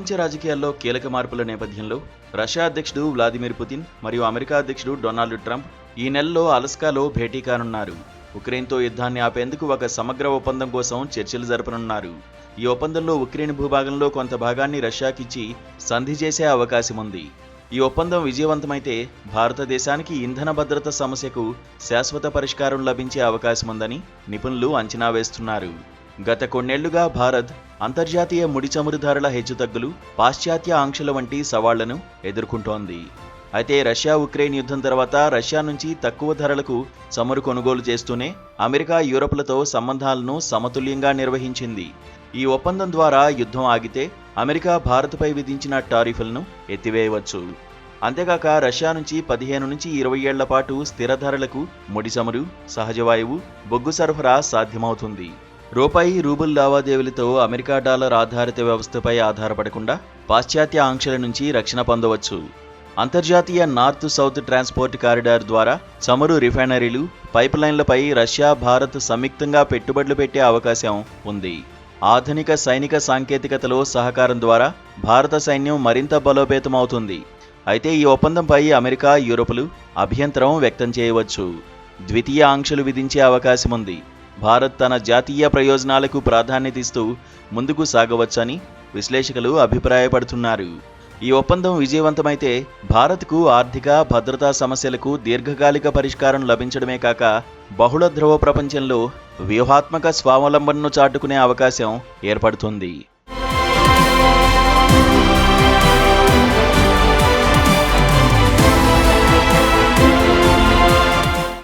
ప్రపంచ రాజకీయాల్లో కీలక మార్పుల నేపథ్యంలో రష్యా అధ్యక్షుడు వ్లాదిమిర్ పుతిన్ మరియు అమెరికా అధ్యక్షుడు డొనాల్డ్ ట్రంప్ ఈ నెలలో అలస్కాలో భేటీ కానున్నారు. ఉక్రెయిన్తో యుద్ధాన్ని ఆపేందుకు ఒక సమగ్ర ఒప్పందం కోసం చర్చలు జరపనున్నారు. ఈ ఒప్పందంలో ఉక్రెయిన్ భూభాగంలో కొంత భాగాన్ని రష్యాకిచ్చి సంధి చేసే అవకాశం ఉంది. ఈ ఒప్పందం విజయవంతమైతే భారతదేశానికి ఇంధన భద్రత సమస్యకు శాశ్వత పరిష్కారం లభించే అవకాశముందని నిపుణులు అంచనా వేస్తున్నారు. గత కొన్నేళ్లుగా భారత్ అంతర్జాతీయ ముడి చమురు ధరల హెచ్చుతగ్గులు, పాశ్చాత్య ఆంక్షల వంటి సవాళ్లను ఎదుర్కొంటోంది. అయితే రష్యా ఉక్రెయిన్ యుద్ధం తర్వాత రష్యా నుంచి తక్కువ ధరలకు చమురు కొనుగోలు చేస్తూనే అమెరికా, యూరప్లతో సంబంధాలను సమతుల్యంగా నిర్వహించింది. ఈ ఒప్పందం ద్వారా యుద్ధం ఆగితే అమెరికా భారత్పై విధించిన టారిఫ్లను ఎత్తివేయవచ్చు. అంతేకాక రష్యా నుంచి 15 నుంచి 20 ఏళ్ల పాటు స్థిర ధరలకు ముడి చమురు, సహజవాయువు, బొగ్గు సరఫరా సాధ్యమవుతుంది. రూపాయి, రూబుల్ లావాదేవీలతో అమెరికా డాలర్ ఆధారిత వ్యవస్థపై ఆధారపడకుండా పాశ్చాత్య ఆంక్షల నుంచి రక్షణ పొందవచ్చు. అంతర్జాతీయ నార్త్ సౌత్ ట్రాన్స్పోర్ట్ కారిడార్ ద్వారా చమురు రిఫైనరీలు, పైప్ లైన్లపై రష్యా, భారత్ సంయుక్తంగా పెట్టుబడులు పెట్టే అవకాశం ఉంది. ఆధునిక సైనిక సాంకేతికతలో సహకారం ద్వారా భారత సైన్యం మరింత బలోపేతమవుతుంది. అయితే ఈ ఒప్పందంపై అమెరికా, యూరోపులు అభ్యంతరం వ్యక్తం చేయవచ్చు. ద్వితీయ ఆంక్షలు విధించే అవకాశం ఉంది. భారత్ తన జాతీయ ప్రయోజనాలకు ప్రాధాన్యత ఇస్తూ ముందుకు సాగవచ్చని విశ్లేషకులు అభిప్రాయపడుతున్నారు. ఈ ఒప్పందం విజయవంతమైతే భారత్కు ఆర్థిక, భద్రతా సమస్యలకు దీర్ఘకాలిక పరిష్కారం లభించడమే కాక బహుళ ధ్రువ ప్రపంచంలో వ్యూహాత్మక స్వావలంబనను చాటుకునే అవకాశం ఏర్పడుతుంది.